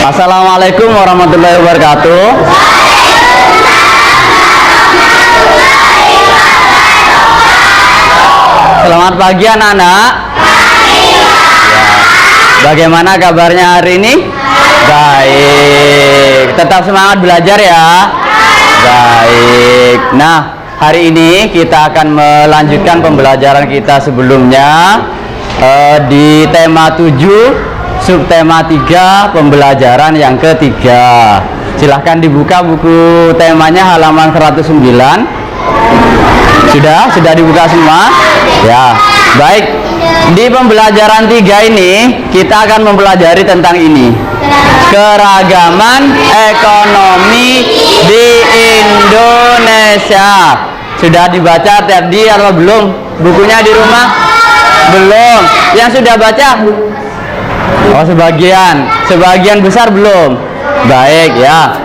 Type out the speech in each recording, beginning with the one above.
Assalamualaikum warahmatullahi wabarakatuh. Selamat pagi anak-anak. Bagaimana kabarnya hari ini? Baik. Tetap semangat belajar ya. Baik. Nah, hari ini kita akan melanjutkan pembelajaran kita sebelumnya di tema 7, subtema 3, pembelajaran yang ketiga. Silahkan dibuka buku temanya halaman 109. Sudah dibuka semua? Ya, baik. Di pembelajaran 3 ini kita akan mempelajari tentang ini. Keragaman ekonomi di Indonesia. Sudah dibaca tadi atau belum? Bukunya di rumah? Belum. Yang sudah baca? Oh, sebagian besar belum. Baik ya.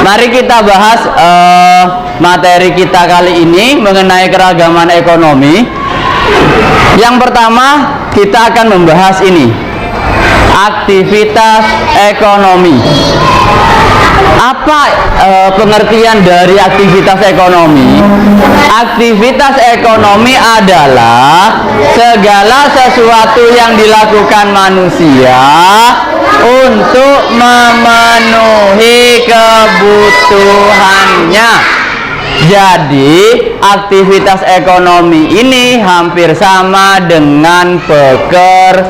Mari kita bahas materi kita kali ini mengenai keragaman ekonomi. Yang pertama kita akan membahas ini, aktivitas ekonomi. Apa pengertian dari aktivitas ekonomi? Aktivitas ekonomi adalah segala sesuatu yang dilakukan manusia untuk memenuhi kebutuhannya. Jadi aktivitas ekonomi ini hampir sama dengan pekerjaan.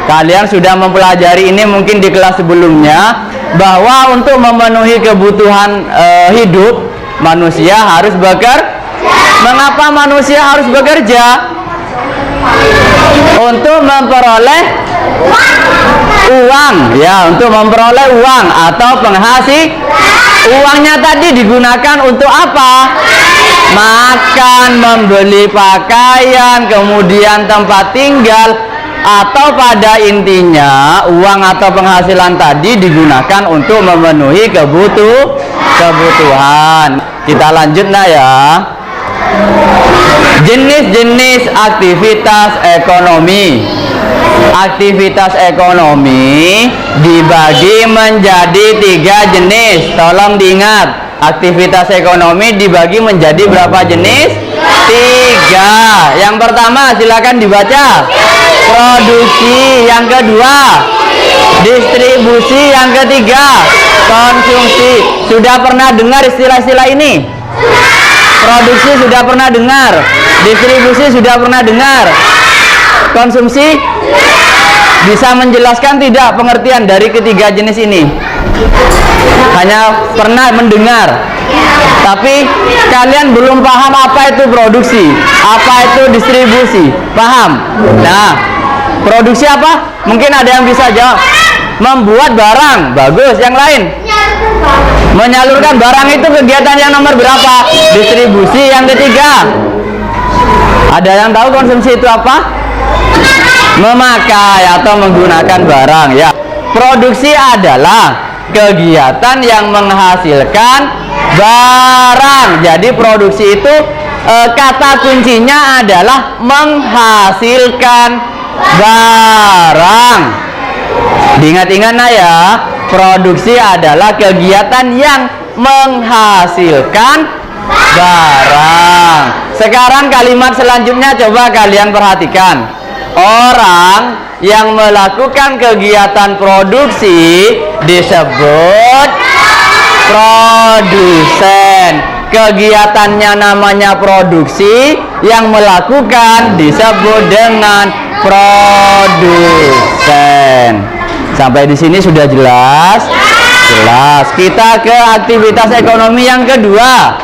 Kalian sudah mempelajari ini mungkin di kelas sebelumnya, bahwa untuk memenuhi kebutuhan hidup manusia harus bekerja. Mengapa manusia harus bekerja? Untuk memperoleh uang, ya, untuk memperoleh uang atau penghasil. Uangnya tadi digunakan untuk apa? Makan, membeli pakaian, kemudian tempat tinggal, atau pada intinya uang atau penghasilan tadi digunakan untuk memenuhi kebutuhan. Kita lanjut nah ya. Jenis-jenis aktivitas ekonomi. Aktivitas ekonomi dibagi menjadi 3 jenis. Tolong diingat, aktivitas ekonomi dibagi menjadi berapa jenis? 3. Yang pertama silakan dibaca. Produksi. Yang kedua distribusi. Yang ketiga konsumsi. Sudah pernah dengar istilah-istilah ini? Produksi sudah pernah dengar, distribusi sudah pernah dengar, konsumsi. Bisa menjelaskan tidak pengertian dari ketiga jenis ini? Hanya pernah mendengar, tapi kalian belum paham apa itu produksi, apa itu distribusi. Paham? Nah, produksi apa? Mungkin ada yang bisa jawab. Membuat barang. Bagus. Yang lain? Menyalurkan barang itu kegiatan yang nomor berapa? Distribusi. Yang ketiga, ada yang tahu konsumsi itu apa? Memakai atau menggunakan barang ya. Produksi adalah kegiatan yang menghasilkan barang. Jadi produksi itu kata kuncinya adalah menghasilkan barang. Diingat-ingat nah ya, produksi adalah kegiatan yang menghasilkan barang. Sekarang kalimat selanjutnya coba kalian perhatikan. Orang yang melakukan kegiatan produksi disebut produsen. Kegiatannya namanya produksi, yang melakukan disebut dengan produsen. Sampai di sini sudah jelas? Jelas. Kita ke aktivitas ekonomi yang kedua,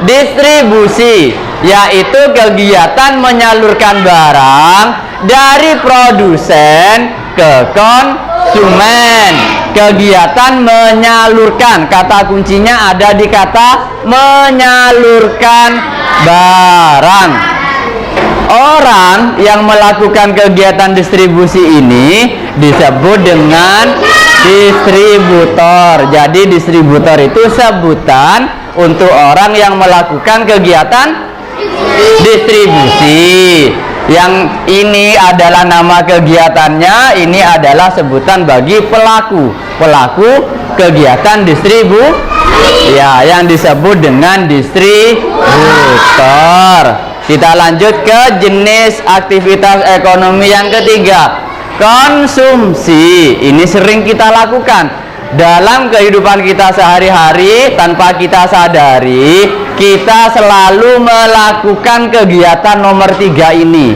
distribusi, yaitu kegiatan menyalurkan barang dari produsen ke konsumen. Kegiatan menyalurkan, kata kuncinya ada di kata menyalurkan barang. Orang yang melakukan kegiatan distribusi ini disebut dengan distributor. Jadi distributor itu sebutan untuk orang yang melakukan kegiatan distribusi. Yang ini adalah nama kegiatannya, ini adalah sebutan bagi pelaku kegiatan ya, yang disebut dengan distributor. Kita lanjut ke jenis aktivitas ekonomi yang ketiga, konsumsi. Ini sering kita lakukan dalam kehidupan kita sehari-hari. Tanpa kita sadari, kita selalu melakukan kegiatan nomor 3 ini.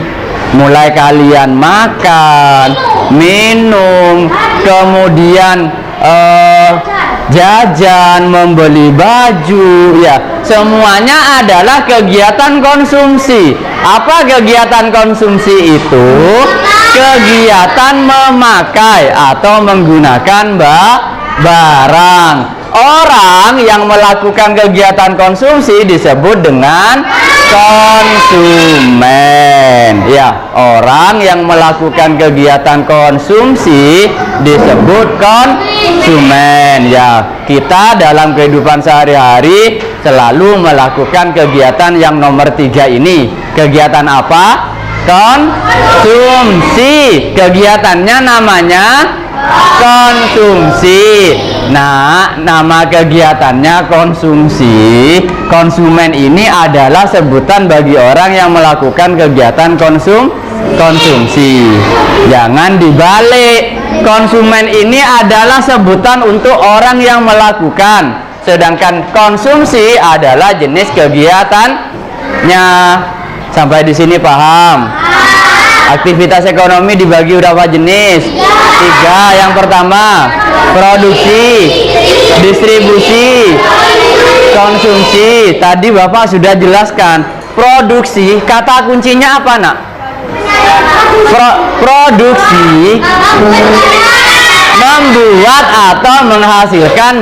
Mulai kalian makan, minum, kemudian jajan, membeli baju, ya, semuanya adalah kegiatan konsumsi. Apa kegiatan konsumsi itu? Kegiatan memakai atau menggunakan barang. Orang yang melakukan kegiatan konsumsi disebut dengan konsumen. Ya, orang yang melakukan kegiatan konsumsi disebut konsumen. Ya, kita dalam kehidupan sehari-hari selalu melakukan kegiatan yang nomor 3 ini. Kegiatan apa? Konsumsi. Kegiatannya namanya konsumsi. Nah, nama kegiatannya konsumsi. Konsumen ini adalah sebutan bagi orang yang melakukan kegiatan konsumsi. Jangan dibalik. Konsumen ini adalah sebutan untuk orang yang melakukan, sedangkan konsumsi adalah jenis kegiatannya. Sampai di sini paham? Aktivitas ekonomi dibagi berapa jenis? 3. Yang pertama, produksi, distribusi, konsumsi. Tadi Bapak sudah jelaskan. Produksi, kata kuncinya apa, Nak? Produksi, membuat atau menghasilkan,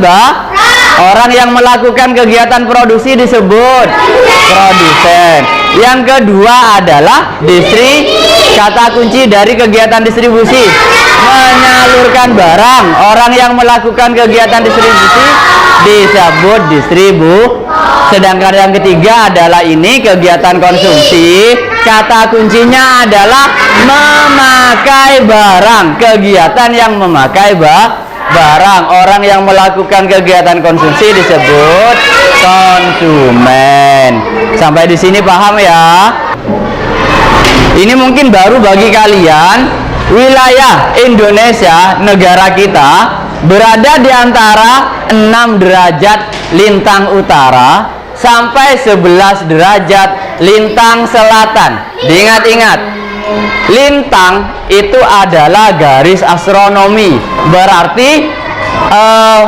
orang yang melakukan kegiatan produksi disebut produsen. Yang kedua adalah kata kunci dari kegiatan distribusi, menyalurkan barang. Orang yang melakukan kegiatan distribusi disebut Sedangkan yang ketiga adalah ini kegiatan konsumsi. Kata kuncinya adalah memakai barang. Kegiatan yang memakai barang. Orang yang melakukan kegiatan konsumsi disebut konsumen. Sampai di sini paham ya? Ini mungkin baru bagi kalian. Wilayah Indonesia, negara kita, berada di antara 6 derajat lintang utara sampai 11 derajat lintang selatan. Diingat-ingat, lintang itu adalah garis astronomi. Berarti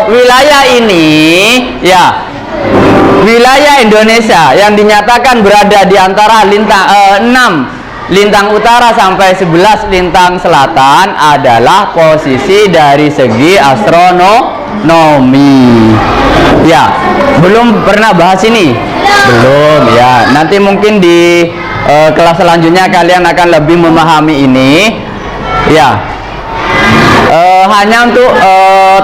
wilayah ini, ya, wilayah Indonesia yang dinyatakan berada di antara 6 lintang utara sampai 11 lintang selatan adalah posisi dari segi astronomi. Ya, belum pernah bahas ini? Belum, ya. Nanti mungkin di kelas selanjutnya kalian akan lebih memahami ini. Ya, hanya untuk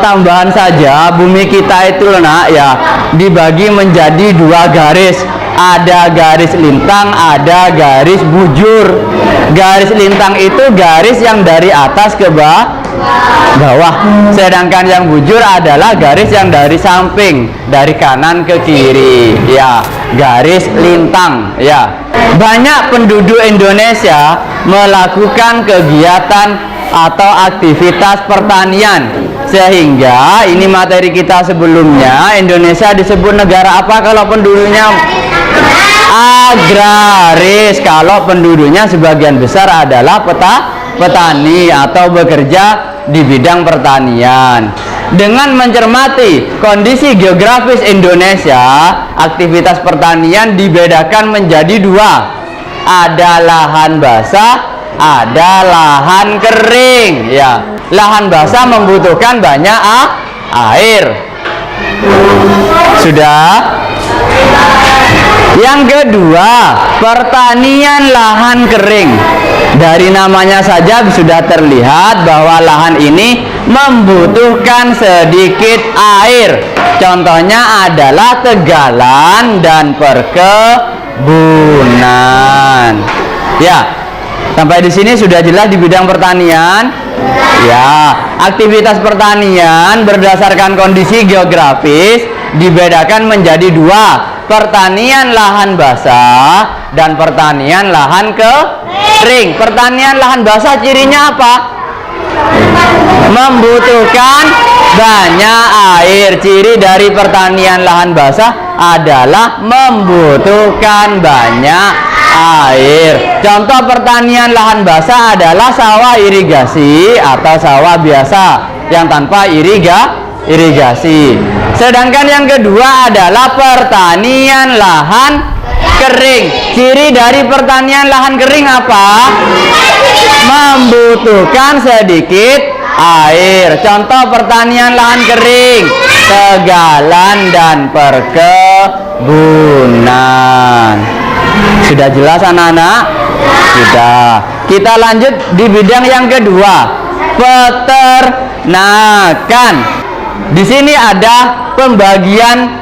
tambahan saja, bumi kita itu, Nak, ya, dibagi menjadi 2 garis. Ada garis lintang, ada garis bujur. Garis lintang itu garis yang dari atas ke bawah, sedangkan yang bujur adalah garis yang dari samping, dari kanan ke kiri. Ya, garis lintang. Ya, banyak penduduk Indonesia melakukan kegiatan atau aktivitas pertanian, sehingga ini materi kita sebelumnya. Indonesia disebut negara apa kalau penduduknya agraris? Kalau penduduknya sebagian besar adalah petani atau bekerja di bidang pertanian. Dengan mencermati kondisi geografis Indonesia, aktivitas pertanian dibedakan menjadi 2. Ada lahan basah, ada lahan kering. Ya, lahan basah membutuhkan banyak air. Sudah. Yang kedua, pertanian lahan kering. Dari namanya saja sudah terlihat bahwa lahan ini membutuhkan sedikit air. Contohnya adalah tegalan dan perkebunan. Ya, Sampai di sini sudah jelas di bidang pertanian? Ya, aktivitas pertanian berdasarkan kondisi geografis dibedakan menjadi dua, pertanian lahan basah dan pertanian lahan kering. Pertanian lahan basah cirinya apa? Membutuhkan banyak air. Ciri dari pertanian lahan basah adalah membutuhkan banyak air. Contoh pertanian lahan basah adalah sawah irigasi atau sawah biasa yang tanpa irigasi. Sedangkan yang kedua adalah pertanian lahan kering. Ciri dari pertanian lahan kering apa? Membutuhkan sedikit air. Contoh pertanian lahan kering, tegalan dan perkebunan. Sudah jelas anak-anak? Sudah. Kita lanjut di bidang yang kedua, peternakan. Di sini ada pembagian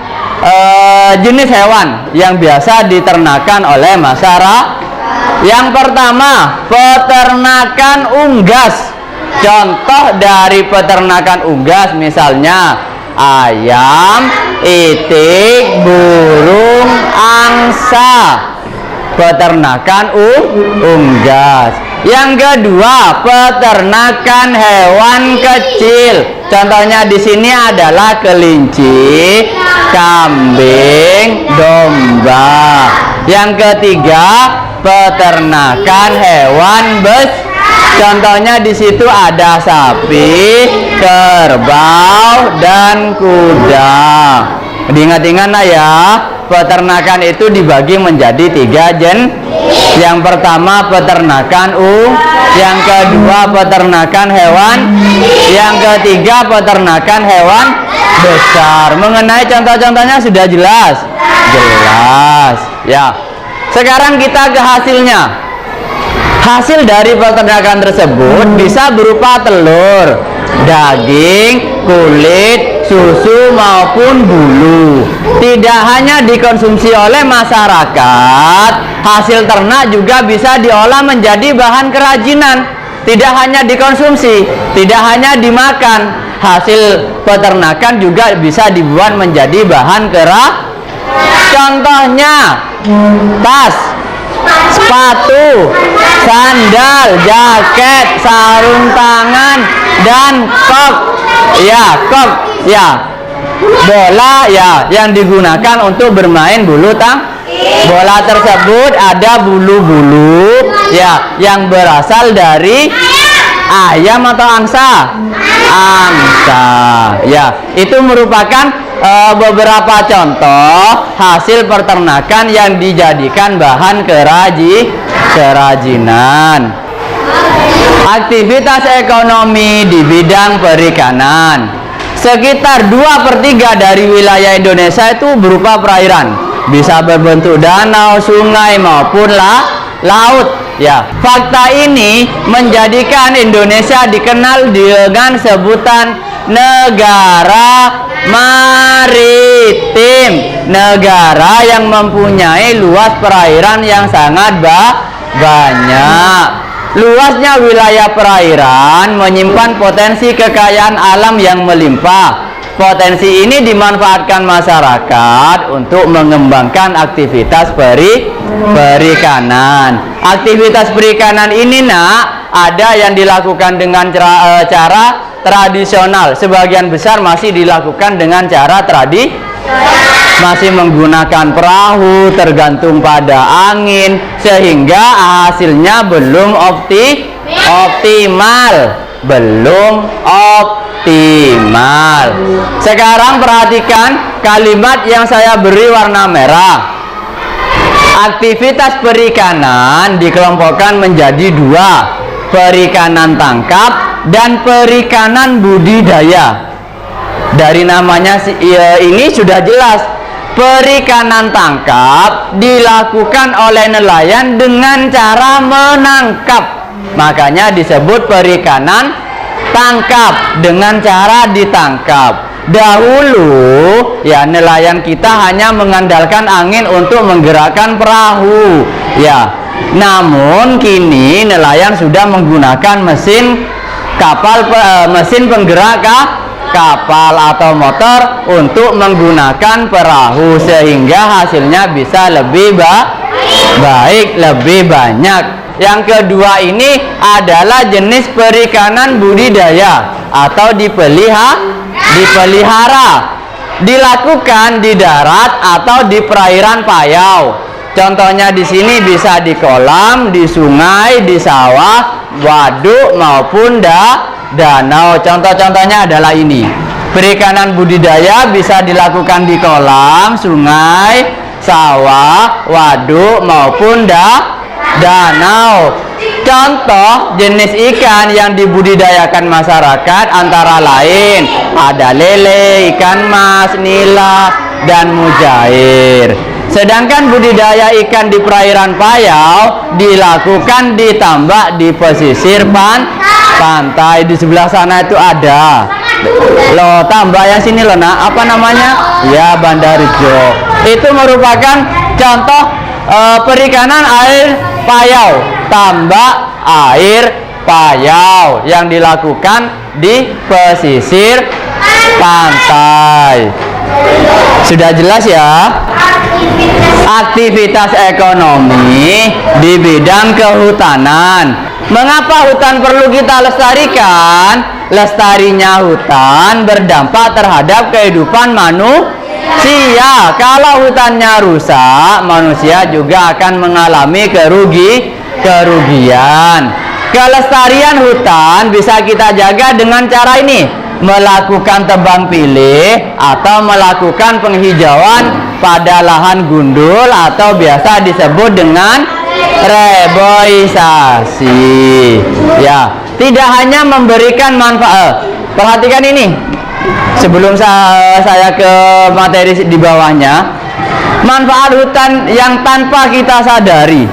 jenis hewan yang biasa diternakan oleh masyarakat. Yang pertama, peternakan unggas. Contoh dari peternakan unggas misalnya ayam, itik, burung, angsa. Peternakan unggas. Yang kedua, peternakan hewan kecil. Contohnya di sini adalah kelinci, kambing, domba. Yang ketiga, peternakan hewan contohnya di situ ada sapi, kerbau, dan kuda. Diingat-ingat ya, peternakan itu dibagi menjadi 3 jenis. Yang pertama peternakan yang kedua peternakan hewan, yang ketiga peternakan hewan besar. Mengenai contoh-contohnya sudah jelas? Jelas. Ya. Sekarang kita ke hasilnya. Hasil dari peternakan tersebut bisa berupa telur, daging, kulit, susu maupun bulu. Tidak hanya dikonsumsi oleh masyarakat, hasil ternak juga bisa diolah menjadi bahan kerajinan. Tidak hanya dikonsumsi, tidak hanya dimakan, hasil peternakan juga bisa dibuat menjadi bahan Contohnya tas, sepatu, sandal, jaket, sarung tangan, dan kop. Bola yang digunakan untuk bermain bulu bola tersebut ada bulu-bulu yang berasal dari ayam atau angsa. Itu merupakan beberapa contoh hasil peternakan yang dijadikan bahan kerajinan. Aktivitas ekonomi di bidang perikanan. Sekitar 2/3 dari wilayah Indonesia itu berupa perairan, bisa berbentuk danau, sungai maupun laut. Fakta ini menjadikan Indonesia dikenal dengan sebutan negara maritim, negara yang mempunyai luas perairan yang sangat banyak. Luasnya wilayah perairan menyimpan potensi kekayaan alam yang melimpah. Potensi ini dimanfaatkan masyarakat untuk mengembangkan aktivitas perikanan. Aktivitas perikanan ini ada yang dilakukan dengan cara tradisional. Sebagian besar masih dilakukan dengan cara masih menggunakan perahu, tergantung pada angin, sehingga hasilnya belum optimal. Sekarang perhatikan kalimat yang saya beri warna merah. Aktivitas perikanan dikelompokkan menjadi 2, perikanan tangkap dan perikanan budidaya. Dari namanya ini sudah jelas, perikanan tangkap dilakukan oleh nelayan dengan cara menangkap. Makanya disebut perikanan tangkap, dengan cara ditangkap. Dahulu ya nelayan kita hanya mengandalkan angin untuk menggerakkan perahu ya. Namun kini nelayan sudah menggunakan mesin kapal, mesin penggerak kapal atau motor untuk menggunakan perahu, sehingga hasilnya bisa lebih baik, lebih banyak. Yang kedua ini adalah jenis perikanan budidaya atau dipelihara, dilakukan di darat atau di perairan payau. Contohnya di sini bisa di kolam, di sungai, di sawah, waduk maupun danau. Contoh-contohnya adalah ini. Perikanan budidaya bisa dilakukan di kolam, sungai, sawah, waduk maupun danau. Contoh jenis ikan yang dibudidayakan masyarakat antara lain ada lele, ikan mas, nila, dan mujair. Sedangkan budidaya ikan di perairan payau dilakukan di tambak di pesisir pantai. Di sebelah sana itu ada loh tambak yang sini loh nak, apa namanya ya, Bandarjo. Itu merupakan contoh perikanan air payau, tambak air payau yang dilakukan di pesisir pantai. Sudah jelas ya? Aktivitas ekonomi di bidang kehutanan. Mengapa hutan perlu kita lestarikan? Lestarinya hutan berdampak terhadap kehidupan manusia. Kalau hutannya rusak, manusia juga akan mengalami kerugian. Kelestarian hutan bisa kita jaga dengan cara ini: melakukan tebang pilih atau melakukan penghijauan pada lahan gundul atau biasa disebut dengan reboisasi. Ya, tidak hanya memberikan manfaat. Perhatikan ini. Sebelum saya ke materi di bawahnya, manfaat hutan yang tanpa kita sadari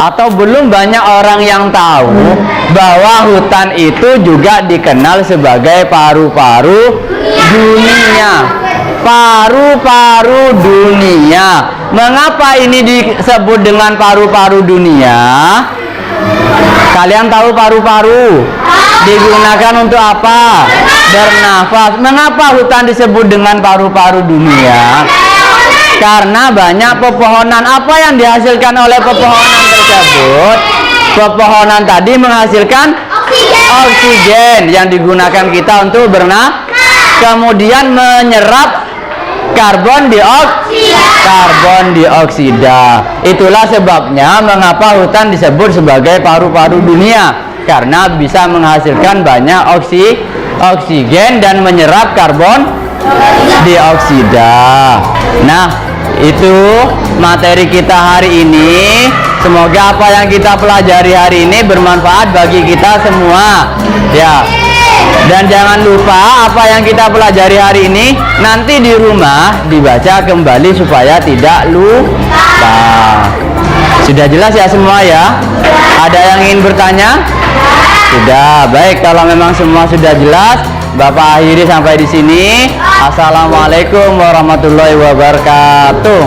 atau belum banyak orang yang tahu bahwa hutan itu juga dikenal sebagai paru-paru dunia. Paru-paru dunia. Mengapa ini disebut dengan paru-paru dunia? Kalian tahu paru-paru digunakan untuk apa? Bernafas. Mengapa hutan disebut dengan paru-paru dunia? Karena banyak pepohonan. Apa yang dihasilkan oleh pepohonan tersebut? Pepohonan tadi menghasilkan oksigen yang digunakan kita untuk bernafas, kemudian menyerap karbon dioksida. Itulah sebabnya mengapa hutan disebut sebagai paru-paru dunia, karena bisa menghasilkan banyak oksigen dan menyerap karbon dioksida. Nah, itu materi kita hari ini. Semoga apa yang kita pelajari hari ini bermanfaat bagi kita semua ya. Dan jangan lupa apa yang kita pelajari hari ini nanti di rumah dibaca kembali supaya tidak lupa. Sudah jelas ya semua ya? Ada yang ingin bertanya? Sudah. Baik, kalau memang semua sudah jelas, Bapak akhiri sampai di sini. Assalamualaikum warahmatullahi wabarakatuh.